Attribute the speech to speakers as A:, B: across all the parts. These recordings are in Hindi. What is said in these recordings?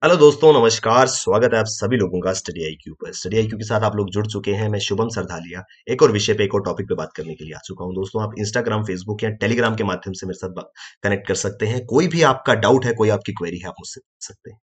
A: हेलो दोस्तों, नमस्कार। स्वागत है आप सभी लोगों का स्टडी आईक्यू पर। स्टडी आईक्यू के साथ आप लोग जुड़ चुके हैं। मैं शुभम सरधालिया एक और विषय पे एक और टॉपिक पे बात करने के लिए आ चुका हूं। दोस्तों, आप इंस्टाग्राम, फेसबुक या टेलीग्राम के माध्यम से मेरे साथ कनेक्ट कर सकते हैं। कोई भी आपका डाउट है, कोई आपकी क्वेरी है, आप मुझसे पूछ सकते हैं।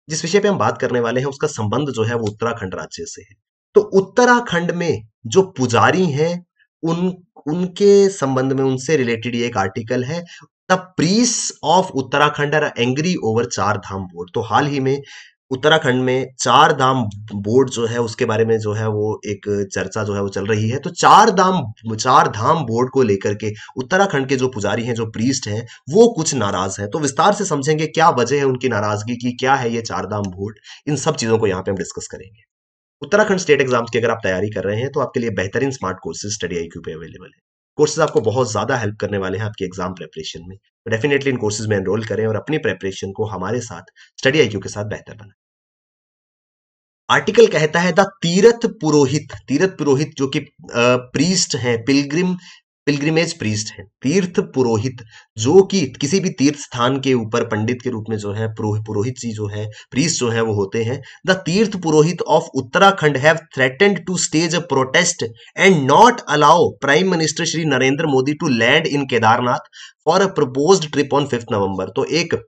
A: जिस विषय पे हम बात करने वाले हैं उसका संबंध जो है वो उत्तराखंड राज्य से है। तो उत्तराखंड में जो पुजारी हैं, उन उनके संबंध में, उनसे रिलेटेड ये एक आर्टिकल है। The priest of Uttarakhand are angry over Char Dham board. तो हाल ही में उत्तराखंड में चार धाम बोर्ड जो है उसके बारे में जो है वो एक चर्चा जो है वो चल रही है। तो चार धाम बोर्ड को लेकर के उत्तराखंड के जो पुजारी हैं, जो प्रीस्ट हैं, वो कुछ नाराज हैं। तो विस्तार से समझेंगे क्या वजह है उनकी नाराजगी की, क्या है ये चार धाम बोर्ड। इन सब चीजों को यहाँ पे हम डिस्कस करेंगे। उत्तराखंड स्टेट एग्जाम्स की अगर आप तैयारी कर रहे हैं तो आपके लिए बेहतरीन स्मार्ट कोर्सेज स्टडी आईक्यू पे अवेलेबल है। कोर्सेज आपको बहुत ज्यादा हेल्प करने वाले हैं आपकी एग्जाम प्रिपरेशन में। तो डेफिनेटली इन कोर्सेज में एनरोल करें और अपनी प्रिपरेशन को हमारे साथ स्टडी आईक्यू के साथ बेहतर बनाएं। आर्टिकल कहता है द तीर्थ पुरोहित जो कि प्रीस्ट हैं, पिलग्रिमेज प्रीस्ट है, तीर्थ पुरोहित, जो कि किसी भी तीर्थ स्थान के ऊपर पंडित के रूप में जो है पुरोहित जी जो है, प्रीस्ट जो है वो होते हैं। The tirth purohit of Uttarakhand have threatened to stage a protest and not allow prime minister Shri Narendra Modi to land in Kedarnath for a proposed trip on 5 November. तो एक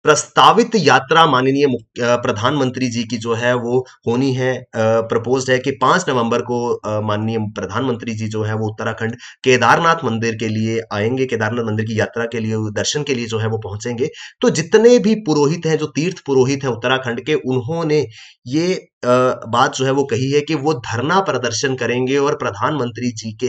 A: प्रस्तावित यात्रा माननीय प्रधानमंत्री जी की जो है वो होनी है। प्रपोज्ड है कि 5 नवंबर को माननीय प्रधानमंत्री जी जो है वो उत्तराखंड केदारनाथ मंदिर के लिए आएंगे, केदारनाथ मंदिर की यात्रा के लिए, दर्शन के लिए जो है वो पहुंचेंगे। तो जितने भी पुरोहित हैं, जो तीर्थ पुरोहित हैं उत्तराखंड के, उन्होंने ये बात जो है वो कही है कि वो धरना प्रदर्शन करेंगे और प्रधानमंत्री जी के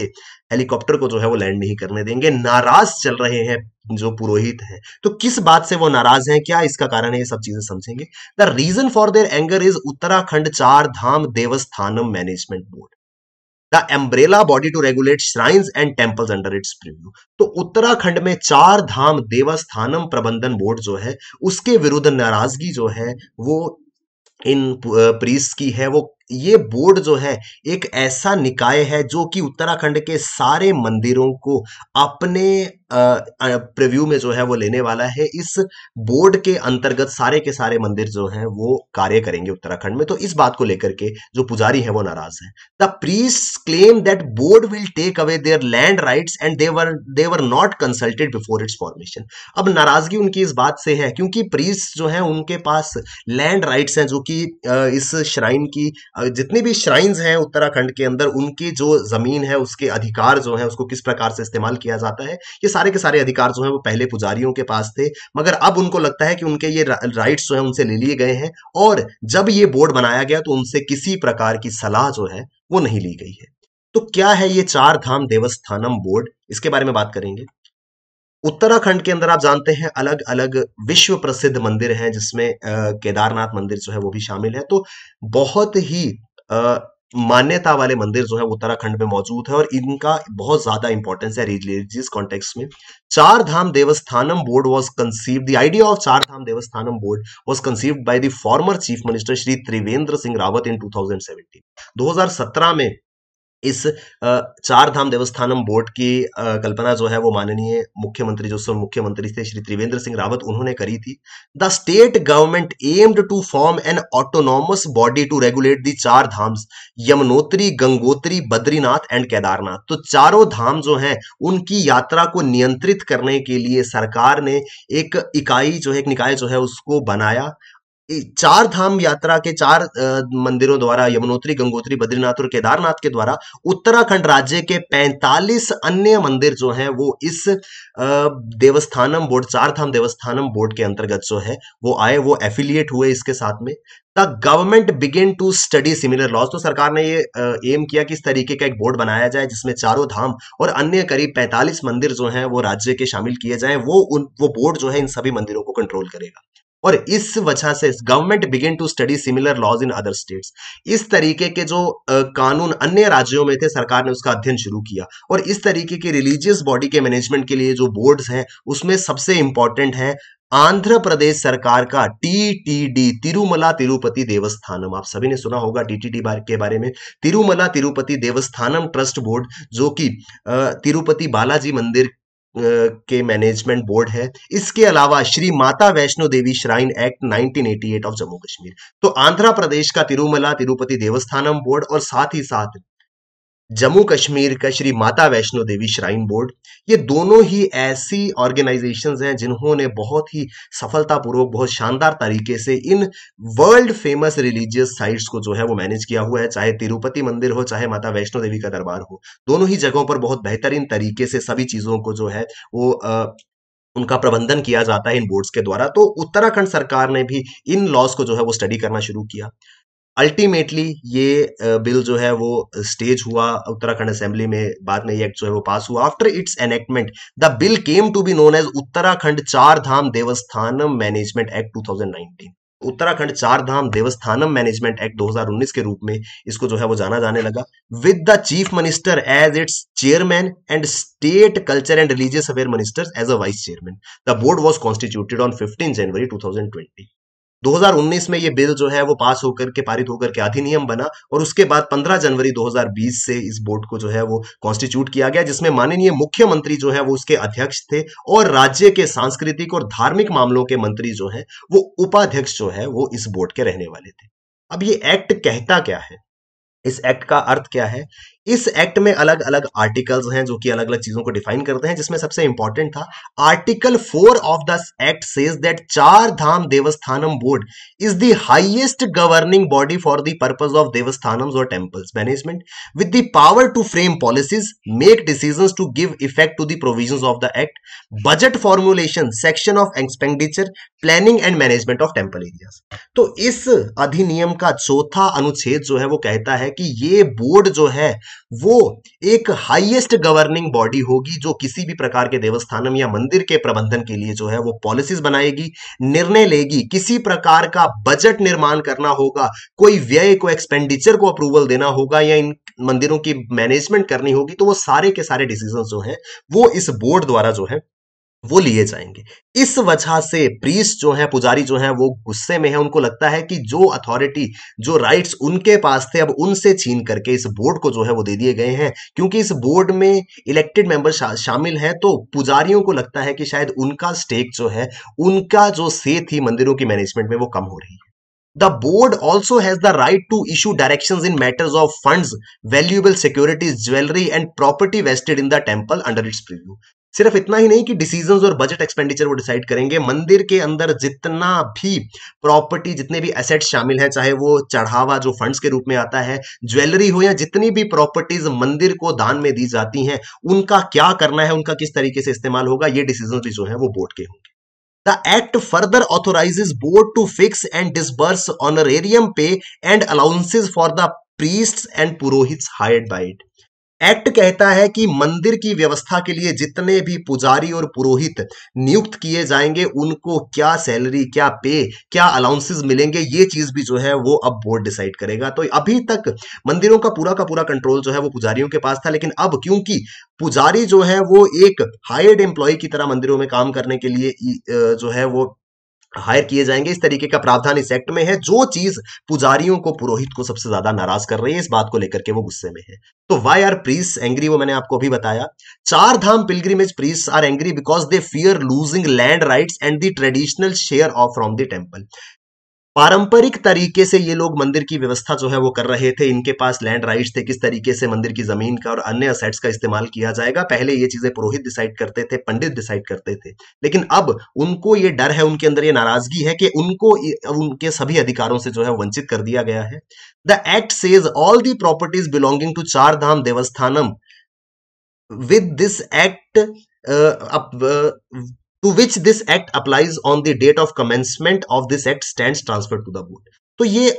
A: हेलीकॉप्टर को जो है वो लैंड नहीं करने देंगे। नाराज चल रहे हैं जो पुरोहित हैं। तो किस बात से वो नाराज हैं, क्या इसका कारण है, ये सब चीजें समझेंगे। The reason for their anger is Uttarakhand Char Dham Devasthanam management board, the umbrella body to regulate shrines and temples under its preview. तो उत्तराखंड में चार धाम देवस्थानम प्रबंधन बोर्ड जो है उसके विरुद्ध नाराजगी जो है वो इन प्रीस्ट की है। वो ये बोर्ड जो है एक ऐसा निकाय है जो कि उत्तराखंड के सारे मंदिरों को अपने प्रीव्यू में जो है वो लेने वाला है। इस बोर्ड के अंतर्गत सारे के सारे मंदिर जो हैं वो कार्य करेंगे उत्तराखंड में। तो इस बात को लेकर के जो पुजारी हैं वो नाराज हैं। The priest claim that board will take away their land rights and they were not consulted before its formation. अब नाराजगी उनकी इस बात से है क्योंकि प्रीस्ट जो है उनके पास लैंड राइट्स हैं, जो कि इस श्राइन की जितनी भी श्राइन्स हैं उत्तराखंड के अंदर, उनकी जो जमीन है, उसके अधिकार जो है, उसको किस प्रकार से इस्तेमाल किया जाता है, ये सारे के सारे अधिकार जो है वो पहले पुजारियों के पास थे। मगर अब उनको लगता है कि उनके ये राइट्स जो है उनसे ले लिए गए हैं और जब ये बोर्ड बनाया गया तो उनसे किसी प्रकार की सलाह जो है वो नहीं ली गई है। तो क्या है ये चार धाम देवस्थानम बोर्ड, इसके बारे में बात करेंगे। उत्तराखंड के अंदर आप जानते हैं अलग अलग विश्व प्रसिद्ध मंदिर हैं, जिसमें केदारनाथ मंदिर जो है वो भी शामिल है। तो बहुत ही अ, मान्यता वाले मंदिर जो है उत्तराखंड में मौजूद है और इनका बहुत ज्यादा इंपॉर्टेंस है रिलीजियस कॉन्टेक्स्ट में। Char Dham Devasthanam board was conceived, the idea of Char Dham Devasthanam board was conceived by the former chief minister Shri Trivendra Singh Rawat in 2017। 2017 में इस चार धाम देवस्थानम बोर्ड की कल्पना जो है वो माननीय मुख्यमंत्री, जो सब मुख्यमंत्री थे श्री त्रिवेंद्र सिंह रावत, उन्होंने करी थी। The state government aimed to form an autonomous body to regulate the Char Dhams, Yamunotri, Gangotri, Badrinath and Kedarnath. तो चारों धाम जो हैं उनकी यात्रा को नियंत्रित करने के लिए सरकार ने एक इकाई जो है, एक निकाय जो है उसको बनाया। चार धाम यात्रा के चार मंदिरों द्वारा, यमुनोत्री, गंगोत्री, बद्रीनाथ और केदारनाथ के द्वारा उत्तराखंड राज्य के 45 अन्य मंदिर जो हैं वो इस देवस्थानम बोर्ड, चार धाम देवस्थानम बोर्ड के अंतर्गत जो है वो आए, वो एफिलिएट हुए इसके साथ में। The government begin to study similar laws. तो सरकार ने ये एम किया कि इस तरीके का एक बोर्ड बनाया जाए जिसमें चारों धाम और अन्य करीब 45 मंदिर जो हैं वो राज्य के शामिल किए जाएं। वो बोर्ड जो है इन सभी मंदिरों को कंट्रोल करेगा। और इस वजह से government begin to study similar laws in other states. इस तरीके के जो कानून अन्य राज्यों में थे, सरकार ने उसका अध्ययन शुरू किया। और इस तरीके के रिलीजियस बॉडी के मैनेजमेंट के लिए जो बोर्ड्स हैं उसमें सबसे इंपॉर्टेंट है आंध्र प्रदेश सरकार का टीटीडी, तिरुमला तिरुपति देवस्थानम। आप सभी ने सुना होगा टीटीडी के बारे में। तिरुमला तिरुपति देवस्थानम ट्रस्ट बोर्ड, जो कि तिरुपति बालाजी मंदिर के मैनेजमेंट बोर्ड है। इसके अलावा Shri Mata Vaishno Devi shrine act 1988 of Jammu Kashmir. तो आंध्र प्रदेश का तिरुमला तिरुपति देवस्थानम बोर्ड और साथ ही साथ जम्मू कश्मीर का श्री माता वैष्णो देवी श्राइन बोर्ड, ये दोनों ही ऐसी ऑर्गेनाइजेशंस हैं जिन्होंने बहुत ही सफलतापूर्वक, बहुत शानदार तरीके से in world famous religious sites को जो है वो मैनेज किया हुआ है। चाहे तिरुपति मंदिर हो, चाहे माता वैष्णो देवी का दरबार हो, दोनों ही जगहों पर बहुत बेहतरीन तरीके से सभी चीजों को जो है वो उनका प्रबंधन किया जाता है इन बोर्ड्स के द्वारा। तो उत्तराखंड सरकार ने भी इन लॉज को जो है वो स्टडी करना शुरू किया। अल्टीमेटली ये बिल जो है वो स्टेज हुआ उत्तराखंड असेंबली में, बाद में ये एक्ट जो है वो पास हुआ। After its enactment the bill came to be known as Uttarakhand Char Dham Devasthanam management act 2019। Uttarakhand Char Dham Devasthanam management act 2019 के रूप में इसको जो है वो जाना जाने लगा, with the chief minister as its chairman and state culture and religious affair ministers as a vice chairman. The board was constituted on 15 January 2020। 2019 में ये बिल जो है वो पास होकर के, पारित होकर के अधिनियम बना और उसके बाद 15 जनवरी 2020 से इस बोर्ड को जो है वो कॉन्स्टिट्यूट किया गया, जिसमें माननीय मुख्यमंत्री जो है वो उसके अध्यक्ष थे और राज्य के सांस्कृतिक और धार्मिक मामलों के मंत्री जो है वो उपाध्यक्ष जो है वो इस बोर्ड के रहने वाले थे। अब ये एक्ट कहता क्या है, इस एक्ट का अर्थ क्या है? इस एक्ट में अलग अलग आर्टिकल्स हैं जो कि अलग अलग चीजों को डिफाइन करते हैं, जिसमें सबसे इंपॉर्टेंट था article 4 of the act says that Char Dham Devasthanam board is the highest governing body for the purpose of Devasthanams और temples management with the power to frame policies, make decisions to give effect to the provisions of the act, budget formulation, section of expenditure, planning and management of temple areas. तो इस अधिनियम का चौथा अनुच्छेद जो है वो कहता है कि ये बोर्ड जो है वो एक हाईएस्ट गवर्निंग बॉडी होगी जो किसी भी प्रकार के देवस्थानम या मंदिर के प्रबंधन के लिए जो है वो पॉलिसीज बनाएगी, निर्णय लेगी, किसी प्रकार का बजट निर्माण करना होगा, कोई व्यय को, एक्सपेंडिचर को अप्रूवल देना होगा या इन मंदिरों की मैनेजमेंट करनी होगी, तो वो सारे के सारे डिसीजंस जो हैं वो इस बोर्ड द्वारा जो है वो लिए जाएंगे। इस वजह से प्रीस्ट जो है, पुजारी जो है वो गुस्से में है। उनको लगता है कि जो अथॉरिटी, जो राइट्स उनके पास थे, अब उनसे छीन करके इस बोर्ड को जो है वो दे दिए गए हैं। क्योंकि इस बोर्ड में इलेक्टेड मेंबर शामिल हैं, तो पुजारियों को लगता है कि शायद उनका स्टेक जो है, उनका जो से थी मंदिरों की मैनेजमेंट में, वो कम हो रही है। The board also has the right to issue directions in matters of funds, valuable securities, jewelry and property vested in the temple under its preview। सिर्फ इतना ही नहीं कि डिसीजंस और बजट एक्सपेंडिचर वो डिसाइड करेंगे, मंदिर के अंदर जितना भी प्रॉपर्टी, जितने भी एसेट्स शामिल है, चाहे वो चढ़ावा जो फंड्स के रूप में आता है, ज्वेलरी हो, या जितनी भी प्रॉपर्टीज मंदिर को दान में दी जाती हैं, उनका क्या करना है, उनका किस तरीके से इस्तेमाल होगा, ये डिसीजंस भी जो है वो बोर्ड के होंगे। The act further authorizes board to fix and disburse honorarium pay and allowances for the priests and purohits hired by it। Act कहता है कि मंदिर की व्यवस्था के लिए जितने भी पुजारी और पुरोहित नियुक्त किए जाएंगे, उनको क्या सैलरी, क्या पे, क्या अलाउंसेस मिलेंगे, ये चीज भी जो है वो अब बोर्ड डिसाइड करेगा। तो अभी तक मंदिरों का पूरा कंट्रोल जो है वो पुजारियों के पास था, लेकिन अब क्योंकि पुजारी जो है वो एक हायर्ड एम्प्लॉय की तरह मंदिरों में काम करने के लिए जो है वो हायर किए जाएंगे, इस तरीके का प्रावधान इस एक्ट में है। जो चीज पुजारियों को, पुरोहित को सबसे ज्यादा नाराज कर रही है, इस बात को लेकर के वो गुस्से में है। तो वाई आर प्रीस्ट एंग्री, वो मैंने आपको अभी बताया। Char Dham pilgrimage priest are angry because they fear losing land rights and the traditional share of from the temple. पारंपरिक तरीके से ये लोग मंदिर की व्यवस्था जो है वो कर रहे थे, इनके पास लैंड राइट्स थे, किस तरीके से मंदिर की जमीन का और अन्य असेट्स का इस्तेमाल किया जाएगा। पहले ये चीजें पुरोहित डिसाइड करते थे, पंडित डिसाइड करते थे, लेकिन अब उनको ये डर है, उनके अंदर ये नाराजगी है कि उनको उनके सभी अधिकारों से जो है वंचित कर दिया गया है। The act says all the properties belonging to Char Dham Devasthanam with this act to which this act applies on the date of commencement of this act stands transferred to the board। तो ये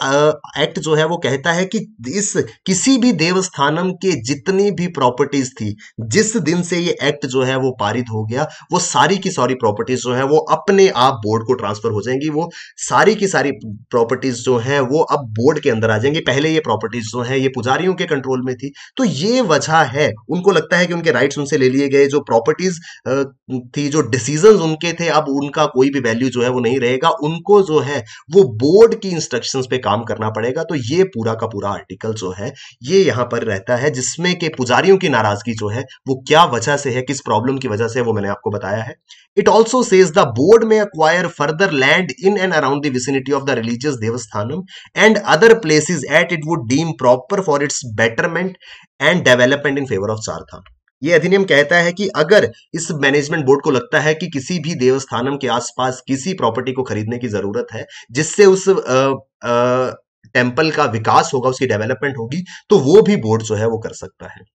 A: एक्ट जो है वो कहता है कि इस किसी भी देवस्थानम के जितनी भी प्रॉपर्टीज थी, जिस दिन से ये एक्ट जो है वो पारित हो गया, वो सारी की सारी प्रॉपर्टीज जो है वो अपने आप बोर्ड को ट्रांसफर हो जाएंगी। वो सारी की सारी प्रॉपर्टीज जो है वो अब बोर्ड के अंदर आ जाएंगी। पहले ये प्रॉपर्टीज जो है ये पुजारियों के कंट्रोल में थी, तो ये वजह है। उनको लगता है कि उनके राइट्स उनसे ले लिए गए, जो प्रॉपर्टीज थी, जो डिसीजंस उनके थे, अब उनका कोई भी वैल्यू जो है वो नहीं रहेगा। उनको जो है वो बोर्ड की इंस्ट्रक्शन सेक्शंस पे काम करना पड़ेगा। तो ये पूरा का पूरा आर्टिकल जो है ये यहाँ पर रहता है, जिसमें कि पुजारियों की नाराजगी जो है वो क्या वजह से है, किस प्रॉब्लम की वजह से, वो मैंने आपको बताया है। It also says the board में acquire further land in and around the vicinity of the religious devasthanam and other places at it would deem proper for its betterment and development in favor of Chardham. ये अधिनियम कहता है कि अगर इस मैनेजमेंट बोर्ड को लगता है कि किसी भी देवस्थानम के आसपास किसी प्रॉपर्टी को खरीदने की जरूरत है जिससे उस टेम्पल का विकास होगा, उसकी डेवलपमेंट होगी, तो वो भी बोर्ड जो है वो कर सकता है।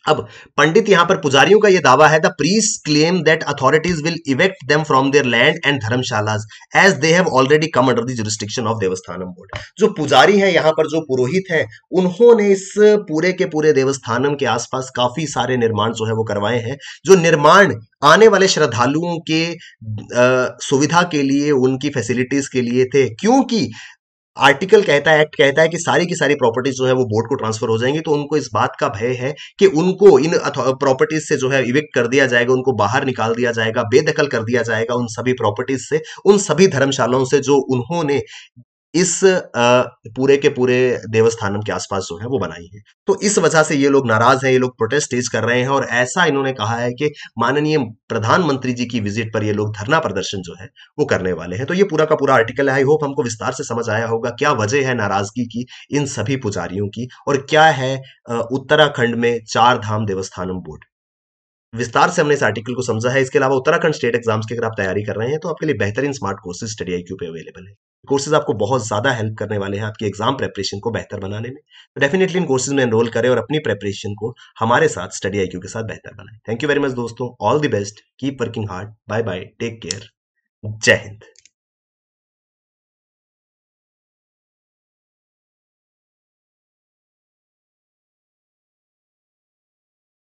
A: अब पंडित यहां पर पुजारियों का यह दावा है, the priest claim that authorities will evict them from their land and dharamshalas as they have already come under the jurisdiction of Devasthanam board. जो पुजारी है यहां पर, जो पुरोहित है, उन्होंने इस पूरे के पूरे देवस्थानम के आसपास काफी सारे निर्माण जो है वो करवाए हैं, जो निर्माण आने वाले श्रद्धालुओं के सुविधा के लिए, उनकी फैसिलिटीज के लिए थे। क्योंकि आर्टिकल कहता है, एक्ट कहता है कि सारी की सारी प्रॉपर्टीज जो है वो बोर्ड को ट्रांसफर हो जाएंगी, तो उनको इस बात का भय है कि उनको इन प्रॉपर्टीज से जो है इविक्ट कर दिया जाएगा, उनको बाहर निकाल दिया जाएगा, बेदखल कर दिया जाएगा उन सभी प्रॉपर्टीज से, उन सभी धर्मशालाओं से जो उन्होंने इस पूरे के पूरे देवस्थानम के आसपास जो है वो बनाई है। तो इस वजह से ये लोग नाराज हैं, ये लोग प्रोटेस्ट तेज कर रहे हैं, और ऐसा इन्होंने कहा है कि माननीय प्रधानमंत्री जी की विजिट पर ये लोग धरना प्रदर्शन जो है वो करने वाले हैं। तो ये पूरा का पूरा आर्टिकल है। आई होप हमको विस्तार से समझ आया होगा क्या वजह है नाराजगी की इन सभी पुजारियों की, और क्या है उत्तराखंड में चार धाम देवस्थानम बोर्ड। विस्तार से हमने इस आर्टिकल को समझा है। इसके अलावा उत्तराखंड स्टेट एग्जाम्स की अगर आप तैयारी कर रहे हैं तो आपके लिए बेहतरीन स्मार्ट कोर्सेज स्टडी आईक्यू पे अवेलेबल है। कोर्सेज आपको बहुत ज्यादा हेल्प करने वाले हैं आपकी एग्जाम प्रेपरेशन को बेहतर बनाने में। तो डेफिनेटली इन कोर्सेज में एनरोल करें और अपनी प्रेपरेशन को हमारे साथ स्टडी आईक्यू के साथ बेहतर बनाएं। थैंक यू वेरी मच दोस्तों, all the best, keep working hard, bye bye, take care, जय हिंद।